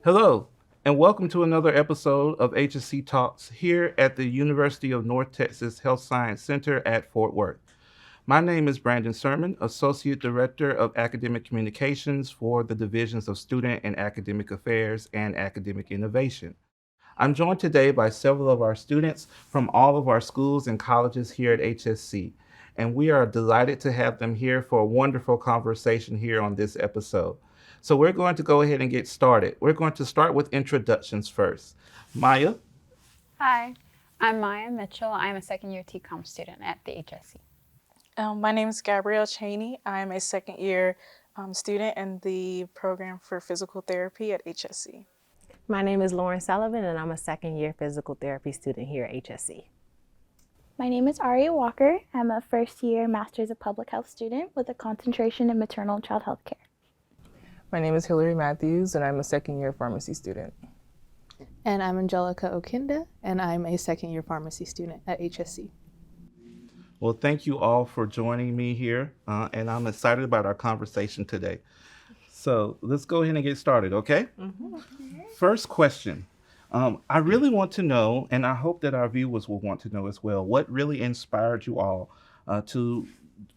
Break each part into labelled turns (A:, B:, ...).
A: Hello, and welcome to another episode of HSC Talks here at the University of North Texas Health Science Center at Fort Worth. My name is Brandon Sermon, Associate Director of Academic Communications for the Divisions of Student and Academic Affairs and Academic Innovation. I'm joined today by several of our students from all of our schools and colleges here at HSC, and we are delighted to have them here for a wonderful conversation here on this episode. So we're going to go ahead and get started. We're going to start with introductions first. Maya.
B: Hi, I'm Maya Mitchell. I'm a second-year TCOM student at the HSC.
C: My name is Gabrielle Cheney. I'm a second-year student in the program for physical therapy at HSC.
D: My name is Lauren Sullivan, and I'm a second-year physical therapy student here at HSC.
E: My name is Aria Walker. I'm a first-year Masters of Public Health student with a concentration in maternal and child health care.
F: My name is Hillary Matthews, and I'm a second-year pharmacy student.
G: And I'm Angelica Okinda, and I'm a second-year pharmacy student at HSC.
A: Well, thank you all for joining me here, and I'm excited about our conversation today. So let's go ahead and get started, okay? Mm-hmm. First question. I really want to know, and I hope that our viewers will want to know as well, what really inspired you all to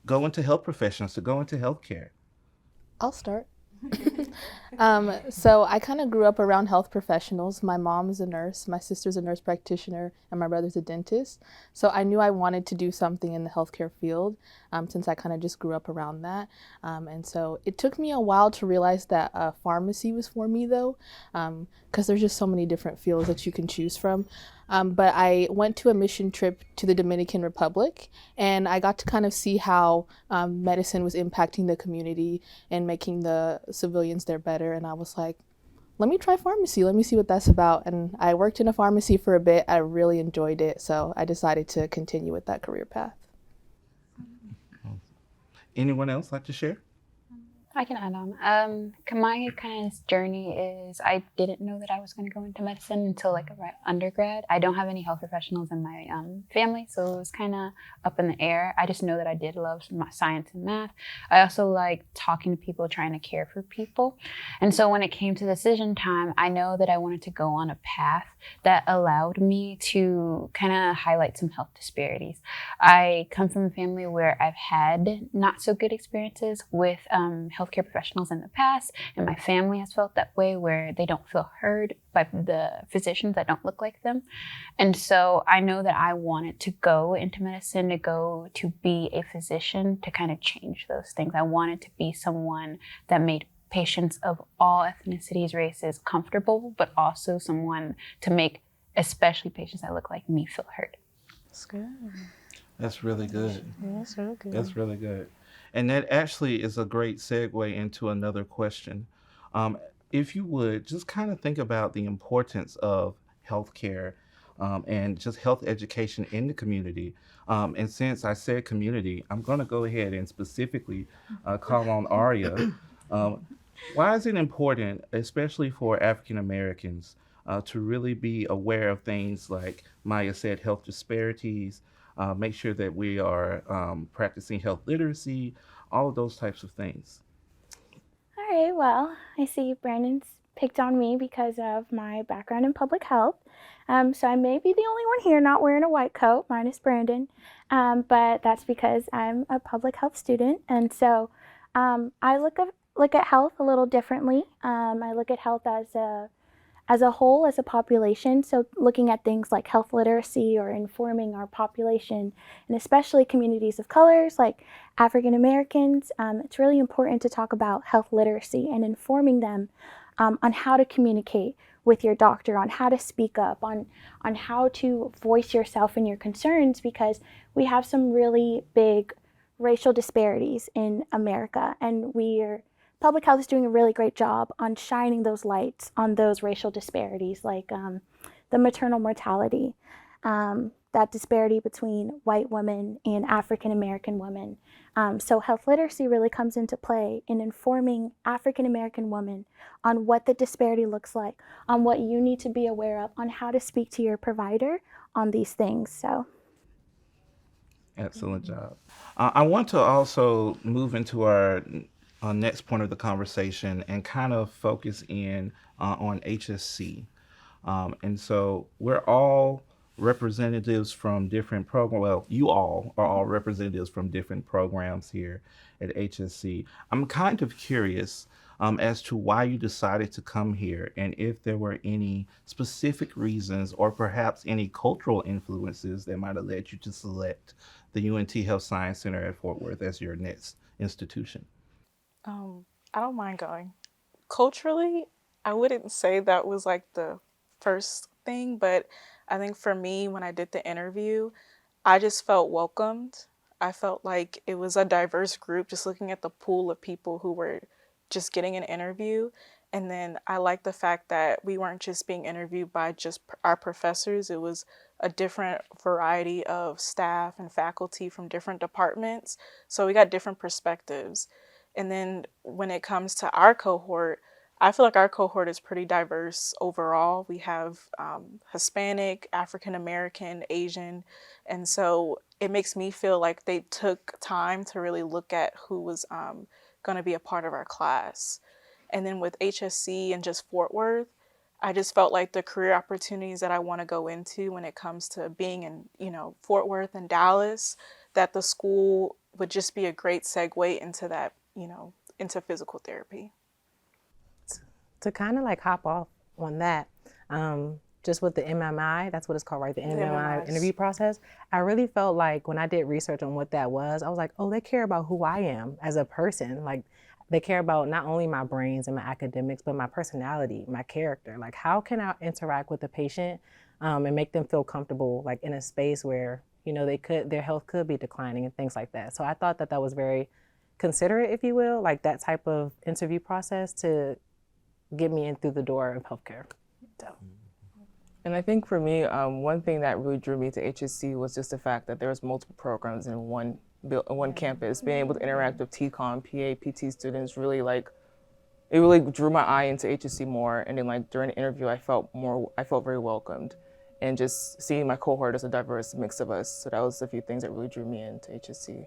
A: go into health professions, to go into healthcare?
G: I'll start. So I kind of grew up around health professionals. My mom is a nurse, my sister's a nurse practitioner, and my brother's a dentist. So I knew I wanted to do something in the healthcare field since I kind of just grew up around that. And so it took me a while to realize that pharmacy was for me though, because there's just so many different fields that you can choose from. But I went to a mission trip to the Dominican Republic, and I got to kind of see how medicine was impacting the community and making the civilians there better. And I was like, let me try pharmacy. Let me see what that's about. And I worked in a pharmacy for a bit. I really enjoyed it. So I decided to continue with that career path.
A: Anyone else like to share?
B: I can add on. My kind of journey is I didn't know that I was going to go into medicine until like undergrad. I don't have any health professionals in my family, so it was kind of up in the air. I just know that I did love science and math. I also like talking to people, trying to care for people. And so when it came to decision time, I know that I wanted to go on a path that allowed me to kind of highlight some health disparities. I come from a family where I've had not so good experiences with healthcare professionals in the past, and my family has felt that way where they don't feel heard by the physicians that don't look like them. And so I know that I wanted to go into medicine, to go to be a physician, to kind of change those things. I wanted to be someone that made patients of all ethnicities, races comfortable, but also someone to make especially patients that look like me feel heard.
C: That's good.
A: That's really good.
C: Yeah, that's really good.
A: That's really good. And that actually is a great segue into another question. If you would, just kind of think about the importance of healthcare and just health education in the community. And since I said community, I'm going to go ahead and specifically call on Aria. Why is it important, especially for African Americans, to really be aware of things like Maya said, health disparities, make sure that we are practicing health literacy, all of those types of things?
E: All right, well, I see Brandon's picked on me because of my background in public health. So I may be the only one here not wearing a white coat, minus Brandon, but that's because I'm a public health student. And so I look at health a little differently. I look at health as a whole, as a population. So looking at things like health literacy or informing our population, and especially communities of colors like African Americans, it's really important to talk about health literacy and informing them on how to communicate with your doctor, on how to speak up, on how to voice yourself and your concerns, because we have some really big racial disparities in America, and public health is doing a really great job on shining those lights on those racial disparities, like the maternal mortality, that disparity between white women and African American women. So health literacy really comes into play in informing African American women on what the disparity looks like, on what you need to be aware of, on how to speak to your provider on these things. So.
A: Excellent job. I want to also move into our next point of the conversation and kind of focus in on HSC. And so we're all representatives from different programs. Well, you all are all representatives from different programs here at HSC. I'm kind of curious as to why you decided to come here and if there were any specific reasons or perhaps any cultural influences that might have led you to select the UNT Health Science Center at Fort Worth as your next institution.
C: I don't mind going. Culturally, I wouldn't say that was like the first thing, but I think for me, when I did the interview, I just felt welcomed. I felt like it was a diverse group, just looking at the pool of people who were just getting an interview. And then I like the fact that we weren't just being interviewed by just our professors. It was a different variety of staff and faculty from different departments. So we got different perspectives. And then when it comes to our cohort, I feel like our cohort is pretty diverse overall. We have Hispanic, African American, Asian. And so it makes me feel like they took time to really look at who was going to be a part of our class. And then with HSC and just Fort Worth, I just felt like the career opportunities that I want to go into when it comes to being in, Fort Worth and Dallas, that the school would just be a great segue into that, into physical therapy.
D: To kind of like hop off on that, just with the MMI, that's what it's called, right? The MMI interview process. I really felt like when I did research on what that was, I was like, oh, they care about who I am as a person. Like they care about not only my brains and my academics, but my personality, my character. Like how can I interact with the patient and make them feel comfortable, like in a space where, their health could be declining and things like that. So I thought that that was very considerate, if you will, like that type of interview process to get me in through the door of healthcare. So.
F: And I think for me, one thing that really drew me to HSC was just the fact that there was multiple programs in one campus. Being able to interact with TCOM, PA, PT students really it really drew my eye into HSC more. And then during the interview, I felt very welcomed. And just seeing my cohort as a diverse mix of us. So that was a few things that really drew me into HSC.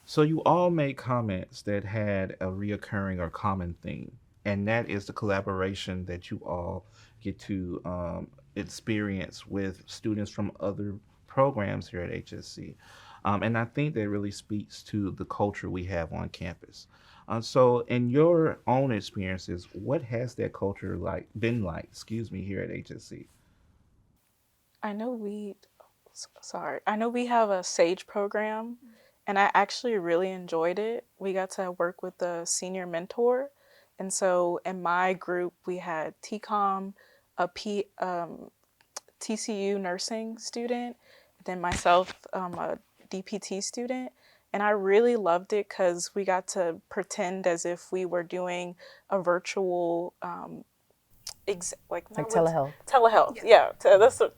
A: So you all made comments that had a reoccurring or common theme, and that is the collaboration that you all get to experience with students from other programs here at HSC. And I think that really speaks to the culture we have on campus. So in your own experiences, what has that culture been like, here at HSC?
C: I know we have a SAGE program, and I actually really enjoyed it. We got to work with the senior mentor. And so in my group, we had TCOM, a TCU nursing student, then myself, a DPT student. And I really loved it because we got to pretend as if we were doing a virtual telehealth. Yeah,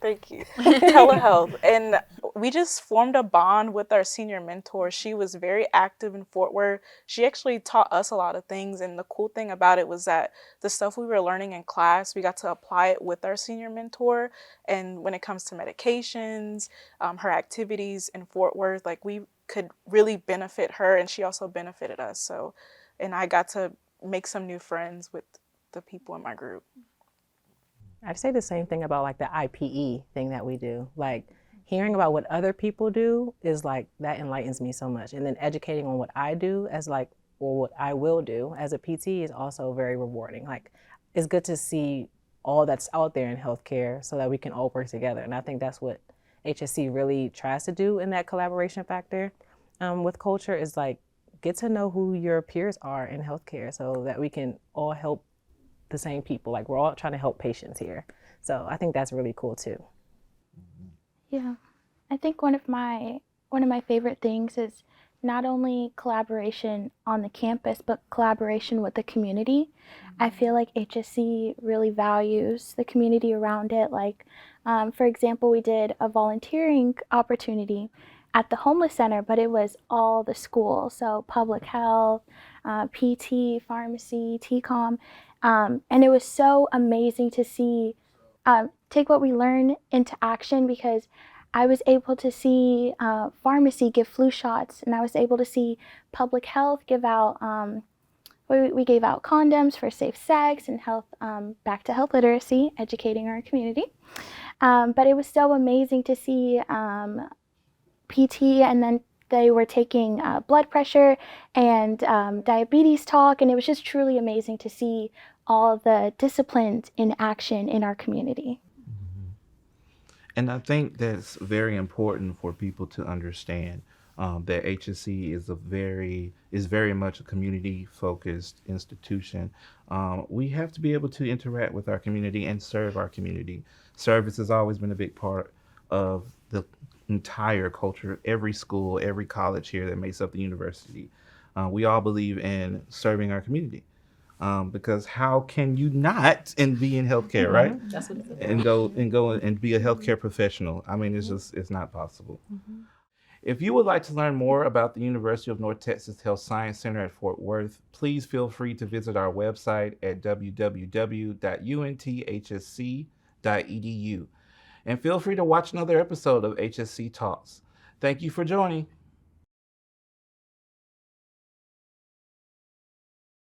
C: thank you. Telehealth. And we just formed a bond with our senior mentor. She was very active in Fort Worth. She actually taught us a lot of things. And the cool thing about it was that the stuff we were learning in class, we got to apply it with our senior mentor. And when it comes to medications, her activities in Fort Worth, we could really benefit her, and she also benefited us. So, and I got to make some new friends with the people in my group.
D: I'd say the same thing about the IPE thing that we do. Hearing about what other people do is that enlightens me so much. And then educating on what I do or what I will do as a PT is also very rewarding. It's good to see all that's out there in healthcare so that we can all work together. And I think that's what HSC really tries to do in that collaboration factor with culture is get to know who your peers are in healthcare so that we can all help the same people. We're all trying to help patients here. So I think that's really cool too.
E: Yeah, I think one of my favorite things is not only collaboration on the campus, but collaboration with the community. I feel like HSC really values the community around it. For example, we did a volunteering opportunity at the homeless center, but it was all the schools. So public health, PT, pharmacy, TCOM. And it was so amazing to see take what we learn into action, because I was able to see pharmacy give flu shots, and I was able to see public health give out, we gave out condoms for safe sex and health, back to health literacy, educating our community. But it was so amazing to see PT, and then they were taking blood pressure and diabetes talk, and it was just truly amazing to see all the disciplines in action in our community.
A: And I think that's very important for people to understand that HSC is very much a community-focused institution. We have to be able to interact with our community and serve our community. Service has always been a big part of the entire culture, every school, every college here that makes up the university. We all believe in serving our community. Because how can you not and be in healthcare, right?
D: That's what it's about.
A: And go and be a healthcare professional. I mean, it's not possible. If you would like to learn more about the University of North Texas Health Science Center at Fort Worth, please feel free to visit our website at www.unthsc.edu. And feel free to watch another episode of HSC Talks. Thank you for joining.